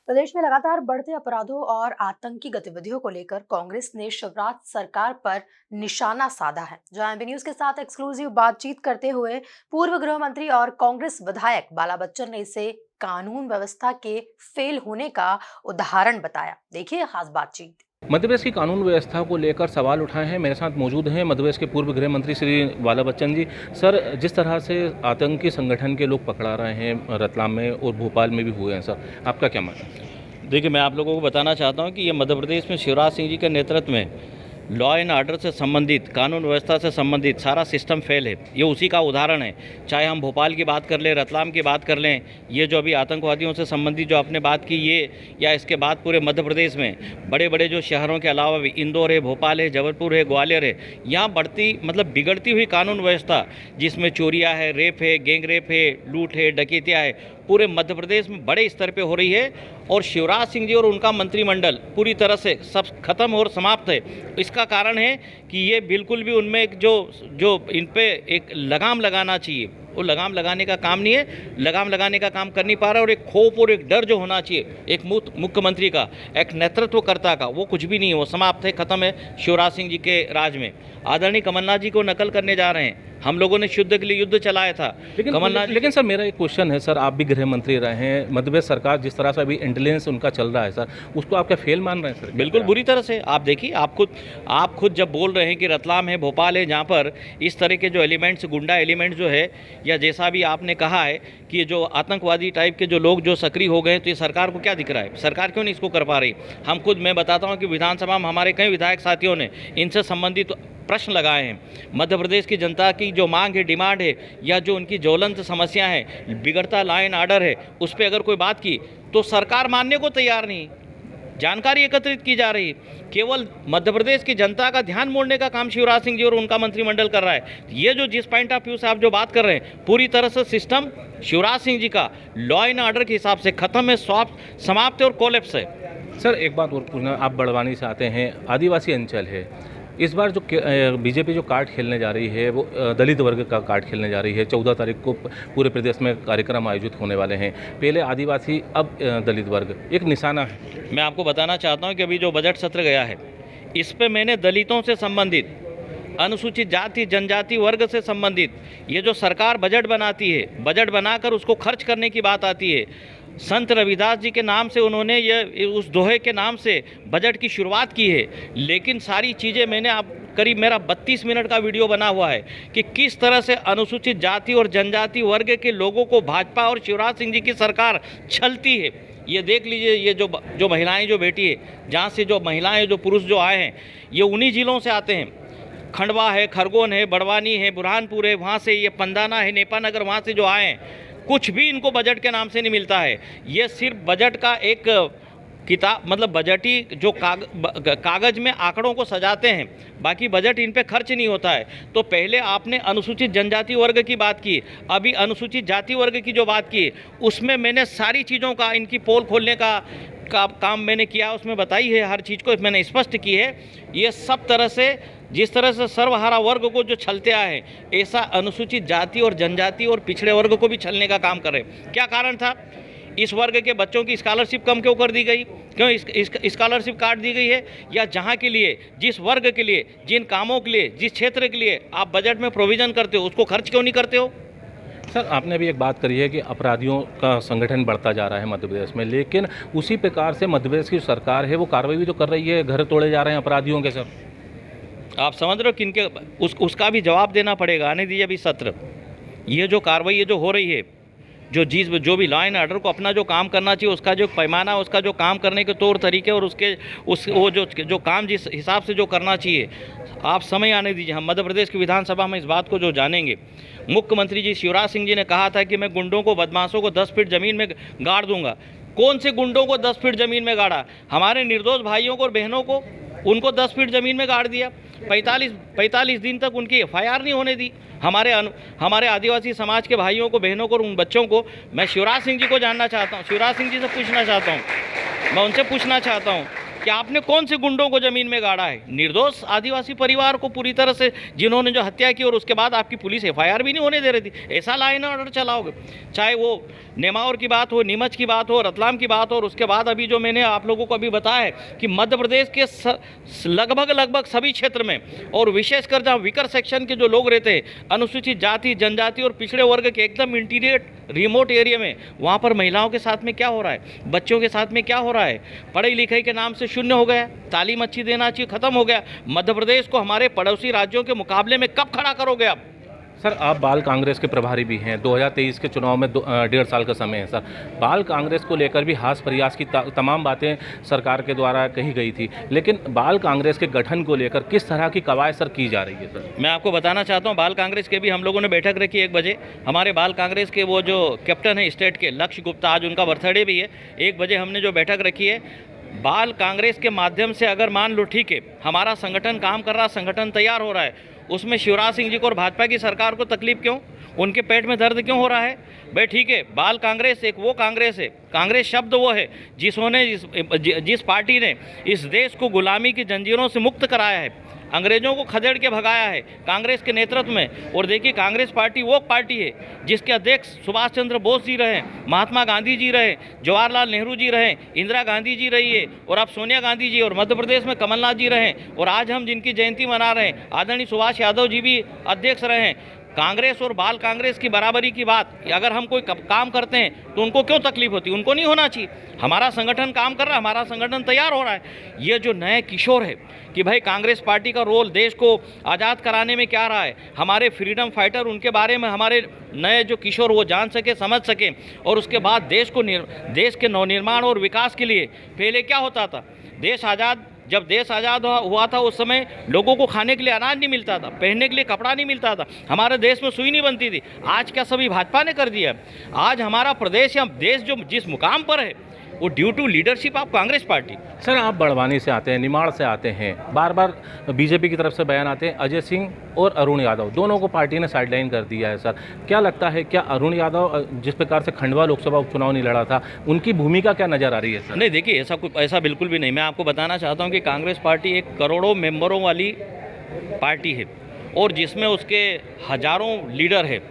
प्रदेश में लगातार बढ़ते अपराधों और आतंकी गतिविधियों को लेकर कांग्रेस ने शिवराज सरकार पर निशाना साधा है। जहां एबी न्यूज के साथ एक्सक्लूसिव बातचीत करते हुए पूर्व गृह मंत्री और कांग्रेस विधायक बाला बच्चन ने इसे कानून व्यवस्था के फेल होने का उदाहरण बताया। देखिए खास बातचीत। मध्य प्रदेश की कानून व्यवस्था को लेकर सवाल उठाए हैं। मेरे साथ मौजूद हैं मध्य प्रदेश के पूर्व गृह मंत्री श्री बाला बच्चन जी। सर, जिस तरह से आतंकी संगठन के लोग पकड़ा रहे हैं रतलाम में और भोपाल में भी हुए हैं, सर आपका क्या मानना है? देखिए, मैं आप लोगों को बताना चाहता हूं कि ये मध्य प्रदेश में शिवराज सिंह जी के नेतृत्व में लॉ एंड ऑर्डर से संबंधित, कानून व्यवस्था से संबंधित सारा सिस्टम फेल है। ये उसी का उदाहरण है। चाहे हम भोपाल की बात कर लें, रतलाम की बात कर लें, ये जो अभी आतंकवादियों से संबंधित जो आपने बात की ये, या इसके बाद पूरे मध्य प्रदेश में बड़े बड़े जो शहरों के अलावा भी इंदौर है, भोपाल है, जबलपुर है, ग्वालियर है, यहाँ बढ़ती बिगड़ती हुई कानून व्यवस्था, जिसमें चोरियाँ है, रेप है, गैंग रेप है, लूट है, डकैतियाँ है, पूरे मध्य प्रदेश में बड़े स्तर पे हो रही है। और शिवराज सिंह जी और उनका मंत्रिमंडल पूरी तरह से सब खत्म और समाप्त है। इसका कारण है कि ये बिल्कुल भी उनमें एक जो इन पे एक लगाम लगाना चाहिए, वो लगाम लगाने का काम नहीं है। लगाम लगाने का काम कर नहीं पा रहा, और एक खौफ और एक डर जो होना चाहिए एक मुख्यमंत्री का, एक नेतृत्वकर्ता का, वो कुछ भी नहीं है। वो समाप्त है, खत्म है शिवराज सिंह जी के राज में। आदरणीय कमलनाथ जी को नकल करने जा रहे हैं। हम लोगों ने शुद्ध के लिए युद्ध चलाया था, लेकिन सर मेरा एक क्वेश्चन है। सर, आप भी गृह मंत्री रहे हैं। मध्य प्रदेश सरकार जिस तरह से अभी इंटेलिजेंस उनका चल रहा है, सर उसको आप क्या फेल मान रहे हैं? सर बिल्कुल बुरी तरह से। आप देखिए, आप खुद जब बोल रहे हैं कि रतलाम है, भोपाल है, जहाँ पर इस तरह के जो एलिमेंट्स, गुंडा एलिमेंट्स जो है, या जैसा भी आपने कहा है कि जो आतंकवादी टाइप के जो लोग जो सक्रिय हो गए हैं, तो ये सरकार को क्या दिख रहा है? सरकार क्यों नहीं इसको कर पा रही? मैं बताता हूँ कि विधानसभा में हमारे कई विधायक साथियों ने इनसे संबंधित प्रश्न लगाए हैं। मध्य प्रदेश की जनता की जो मांग है, डिमांड है, या जो उनकी ज्वलंत समस्या है, बिगड़ता लॉ एंड ऑर्डर है, उस पर अगर कोई बात की तो सरकार मानने को तैयार नहीं। जानकारी एकत्रित की जा रही, केवल मध्य प्रदेश की जनता का ध्यान मोड़ने का काम शिवराज सिंह जी और उनका मंत्रिमंडल कर रहा है। ये जो जिस पॉइंट ऑफ व्यू से आप जो बात कर रहे हैं, पूरी तरह से सिस्टम शिवराज सिंह जी का लॉ एंड ऑर्डर के हिसाब से खत्म है, समाप्त है और कोलैप्स है। सर, एक बात और पूछना, आप बड़वानी से आते हैं, आदिवासी अंचल है। इस बार जो बीजेपी जो कार्ड खेलने जा रही है, वो दलित वर्ग का कार्ड खेलने जा रही है। 14 तारीख को पूरे प्रदेश में कार्यक्रम आयोजित होने वाले हैं। पहले आदिवासी, अब दलित वर्ग, एक निशाना है। मैं आपको बताना चाहता हूं कि अभी जो बजट सत्र गया है, इस पे मैंने दलितों से संबंधित, अनुसूचित जाति जनजाति वर्ग से संबंधित, ये जो सरकार बजट बनाती है, बजट बनाकर उसको खर्च करने की बात आती है, संत रविदास जी के नाम से उन्होंने ये उस दोहे के नाम से बजट की शुरुआत की है। लेकिन सारी चीज़ें मैंने आप करीब मेरा 32 मिनट का वीडियो बना हुआ है कि किस तरह से अनुसूचित जाति और जनजाति वर्ग के लोगों को भाजपा और शिवराज सिंह जी की सरकार छलती है। ये देख लीजिए, ये जो महिलाएं जो बैठी है, जहाँ से जो महिलाएं जो पुरुष जो आए हैं, ये उन्हीं जिलों से आते हैं। खंडवा है, खरगोन है, बड़वानी है, बुरहानपुर है, वहाँ से ये पंदाना है, नेपानगर, वहाँ से जो आए हैं। कुछ भी इनको बजट के नाम से नहीं मिलता है। ये सिर्फ बजट का एक किताब, बजटी जो कागज में आंकड़ों को सजाते हैं, बाकी बजट इन पे खर्च नहीं होता है। तो पहले आपने अनुसूचित जनजाति वर्ग की बात की, अभी अनुसूचित जाति वर्ग की जो बात की, उसमें मैंने सारी चीज़ों का, इनकी पोल खोलने का काम मैंने किया, उसमें बताई है, हर चीज़ को मैंने स्पष्ट की है। ये सब तरह से, जिस तरह से सर्वहारा वर्ग को जो छलते आए हैं, ऐसा अनुसूचित जाति और जनजाति और पिछड़े वर्ग को भी छलने का काम कर रहे हैं। क्या कारण था? इस वर्ग के बच्चों की स्कॉलरशिप कम क्यों कर दी गई? क्यों स्कॉलरशिप काट दी गई है? या जहाँ के लिए, जिस वर्ग के लिए, जिन कामों के लिए, जिस क्षेत्र के लिए आप बजट में प्रोविज़न करते हो, उसको खर्च क्यों नहीं करते हो? सर, आपने अभी एक बात करी है कि अपराधियों का संगठन बढ़ता जा रहा है मध्य प्रदेश में, लेकिन उसी प्रकार से मध्य प्रदेश की सरकार है वो कार्रवाई भी तो कर रही है। घर तोड़े जा रहे हैं अपराधियों के। सर, आप समझ रहे हो किनके उसका भी जवाब देना पड़ेगा। आने दीजिए अभी सत्र। ये जो कार्रवाई ये जो हो रही है, जो भी लॉ एंड ऑर्डर को अपना जो काम करना चाहिए, उसका जो पैमाना, उसका जो काम करने के तौर तरीके, और वो जो काम जिस हिसाब से जो करना चाहिए, आप समय आने दीजिए। हम मध्य प्रदेश की विधानसभा में इस बात को जो जानेंगे। मुख्यमंत्री जी शिवराज सिंह जी ने कहा था कि मैं गुंडों को, बदमाशों को 10 फीट ज़मीन में गाड़ दूंगा। कौन से गुंडों को 10 फीट ज़मीन में गाड़ा? हमारे निर्दोष भाइयों को और बहनों को, उनको 10 फीट ज़मीन में गाड़ दिया। 45 दिन तक उनकी FIR नहीं होने दी। हमारे आदिवासी समाज के भाइयों को, बहनों को और उन बच्चों को मैं शिवराज सिंह जी को जानना चाहता हूँ, शिवराज सिंह जी से पूछना चाहता हूँ, मैं उनसे पूछना चाहता हूँ कि आपने कौन से गुंडों को जमीन में गाड़ा है? निर्दोष आदिवासी परिवार को पूरी तरह से, जिन्होंने जो हत्या की, और उसके बाद आपकी पुलिस एफआईआर भी नहीं होने दे रही थी। ऐसा लॉ एंड ऑर्डर चलाओगे? चाहे वो नेमावर की बात हो, नीमच की बात हो, रतलाम की बात हो, और उसके बाद अभी जो मैंने आप लोगों को अभी बताया है कि मध्य प्रदेश के लगभग सभी क्षेत्र में, और विशेषकर जहाँ विकर सेक्शन के जो लोग रहते हैं, अनुसूचित जाति, जनजाति और पिछड़े वर्ग के एकदम इंटीरियर रिमोट एरिया में, वहाँ पर महिलाओं के साथ में क्या हो रहा है, बच्चों के साथ में क्या हो रहा है? पढ़ाई लिखाई के नाम से शून्य हो गया, तालीम अच्छी देना चाहिए, खत्म हो गया। मध्य प्रदेश को हमारे पड़ोसी राज्यों के मुकाबले में कब खड़ा करोगे आप? सर, आप बाल कांग्रेस के प्रभारी भी हैं। 2023 के चुनाव में 1.5 साल का समय है सर। बाल कांग्रेस को लेकर भी हास प्रयास की तमाम बातें सरकार के द्वारा कही गई थी, लेकिन बाल कांग्रेस के गठन को लेकर किस तरह की कवायद सर की जा रही है सर? मैं आपको बताना चाहता हूँ, बाल कांग्रेस के भी हम लोगों ने बैठक रखी 1 बजे। हमारे बाल कांग्रेस के वो जो कैप्टन है स्टेट के, लक्ष्य गुप्ता, आज उनका बर्थडे भी है। 1 बजे हमने जो बैठक रखी है, बाल कांग्रेस के माध्यम से अगर मान लो ठीक है, हमारा संगठन काम कर रहा, संगठन तैयार हो रहा है, उसमें शिवराज सिंह जी को और भाजपा की सरकार को तकलीफ क्यों? उनके पेट में दर्द क्यों हो रहा है? भाई ठीक है, बाल कांग्रेस एक वो कांग्रेस है, कांग्रेस शब्द वो है जिस पार्टी ने इस देश को गुलामी की जंजीरों से मुक्त कराया है, अंग्रेजों को खदेड़ के भगाया है कांग्रेस के नेतृत्व में। और देखिए, कांग्रेस पार्टी वो पार्टी है जिसके अध्यक्ष सुभाष चंद्र बोस जी रहे, महात्मा गांधी जी रहे, जवाहरलाल नेहरू जी रहे, इंदिरा गांधी जी रही है, और अब सोनिया गांधी जी, और मध्य प्रदेश में कमलनाथ जी रहे, और आज हम जिनकी जयंती मना रहे हैं, आदरणीय सुभाष यादव जी भी अध्यक्ष रहे हैं। कांग्रेस और बाल कांग्रेस की बराबरी की बात, अगर हम कोई काम करते हैं तो उनको क्यों तकलीफ होती? उनको नहीं होना चाहिए। हमारा संगठन काम कर रहा है, हमारा संगठन तैयार हो रहा है। ये जो नए किशोर है कि भाई कांग्रेस पार्टी का रोल देश को आज़ाद कराने में क्या रहा है, हमारे फ्रीडम फाइटर, उनके बारे में हमारे नए जो किशोर वो जान सके, समझ सकें, और उसके बाद देश के नवनिर्माण और विकास के लिए पहले क्या होता था? जब देश आज़ाद हुआ था, उस समय लोगों को खाने के लिए अनाज नहीं मिलता था, पहनने के लिए कपड़ा नहीं मिलता था, हमारे देश में सुई नहीं बनती थी। आज क्या सभी भाजपा ने कर दिया? आज हमारा प्रदेश या देश जो जिस मुकाम पर है, वो due to leadership of Congress party. Sir, आप बड़वानी से आते हैं, निमाड़ से आते हैं, बार बार बीजेपी की तरफ से बयान आते हैं, अजय सिंह और अरुण यादव दोनों को पार्टी ने साइडलाइन कर दिया है। सर, क्या लगता है, क्या अरुण यादव जिस प्रकार से खंडवा लोकसभा उपचुनाव नहीं लड़ा था, उनकी भूमिका क्या नज़र आ रही है सर? नहीं, देखिए, ऐसा बिल्कुल भी नहीं। मैं आपको बताना चाहता हूँ कि कांग्रेस पार्टी एक करोड़ों मेंबरों वाली पार्टी है, और जिसमें उसके हजारों लीडर है,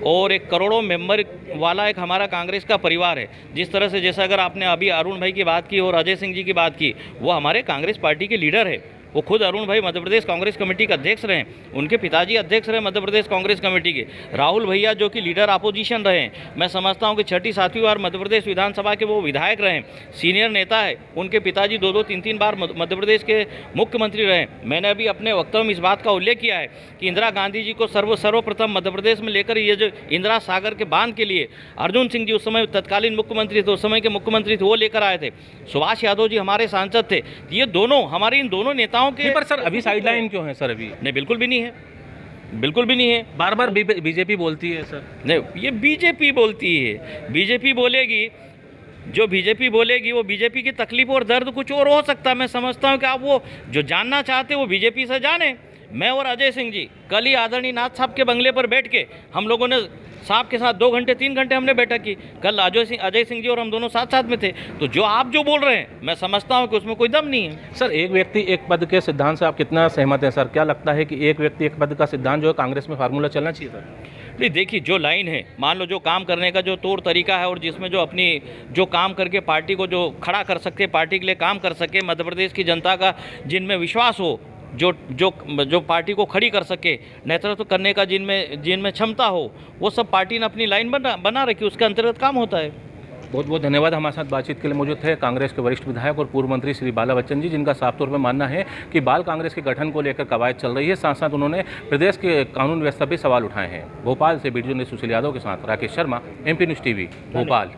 और एक करोड़ों मेंबर वाला एक हमारा कांग्रेस का परिवार है। जिस तरह से, जैसा अगर आपने अभी अरुण भाई की बात की और अजय सिंह जी की बात की, वो हमारे कांग्रेस पार्टी के लीडर है। वो खुद अरुण भाई मध्य प्रदेश कांग्रेस कमेटी के अध्यक्ष रहे, उनके पिताजी अध्यक्ष रहे मध्य प्रदेश कांग्रेस कमेटी के। राहुल भैया जो कि लीडर अपोजिशन रहे हैं, मैं समझता हूं कि 6ठी-7वीं बार मध्य प्रदेश विधानसभा के वो विधायक रहे, सीनियर नेता है। उनके पिताजी 2-2, 3-3 बार मध्य प्रदेश के मुख्यमंत्री रहे। मैंने अभी अपने वक्तव्य में इस बात का उल्लेख किया है कि इंदिरा गांधी जी को सर्वप्रथम मध्य प्रदेश में लेकर, ये जो इंदिरा सागर के बांध के लिए अर्जुन सिंह जी उस समय तत्कालीन मुख्यमंत्री थे, उस समय के मुख्यमंत्री थे, वो लेकर आए थे। सुभाष यादव जी हमारे सांसद थे। ये दोनों, हमारे इन दोनों नेताओं के। पर सर, अभी साइडलाइन क्यों है सर? अभी नहीं, बिल्कुल भी नहीं है, बिल्कुल भी नहीं है। बार बार बीजेपी बोलती है सर। नहीं, ये बीजेपी बोलती है, बीजेपी बोलेगी, जो बीजेपी बोलेगी वो बीजेपी की तकलीफ और दर्द कुछ और हो सकता है। मैं समझता हूँ कि आप वो जो जानना चाहते हैं वो बीजेपी से जाने। मैं और अजय सिंह जी कल ही आदरणीय नाथ साहब के बंगले पर बैठ के हम लोगों ने साहब के साथ 2 घंटे 3 घंटे हमने बैठक की। कल अजय सिंह जी और हम दोनों साथ में थे। तो जो आप जो बोल रहे हैं, मैं समझता हूं कि उसमें कोई दम नहीं है। सर, एक व्यक्ति एक पद के सिद्धांत से आप कितना सहमत हैं सर? क्या लगता है कि एक व्यक्ति एक पद का सिद्धांत जो है कांग्रेस में फार्मूला चलना चाहिए सर? नहीं, देखिए, जो लाइन है, मान लो जो काम करने का जो तौर तरीका है, और जिसमें जो अपनी जो काम करके पार्टी को जो खड़ा कर सके, पार्टी के लिए काम कर सके, मध्य प्रदेश की जनता का जिनमें विश्वास हो, जो पार्टी को खड़ी कर सके, नेतृत्व करने का जिनमें क्षमता हो, वो सब पार्टी ने अपनी लाइन बना रखी, उसके अंतर्गत काम होता है। बहुत बहुत धन्यवाद। हमारे साथ बातचीत के लिए मौजूद थे कांग्रेस के वरिष्ठ विधायक और पूर्व मंत्री श्री बाला बच्चन जी, जिनका साफ तौर पर मानना है कि बाल कांग्रेस के गठन को लेकर कवायद चल रही है। साथ साथ उन्होंने प्रदेश के कानून व्यवस्था पर सवाल उठाए हैं। भोपाल से वीडियो जर्नलिस्ट सुशील यादव के साथ Rakesh Sharma, MP news TV, Bhopal.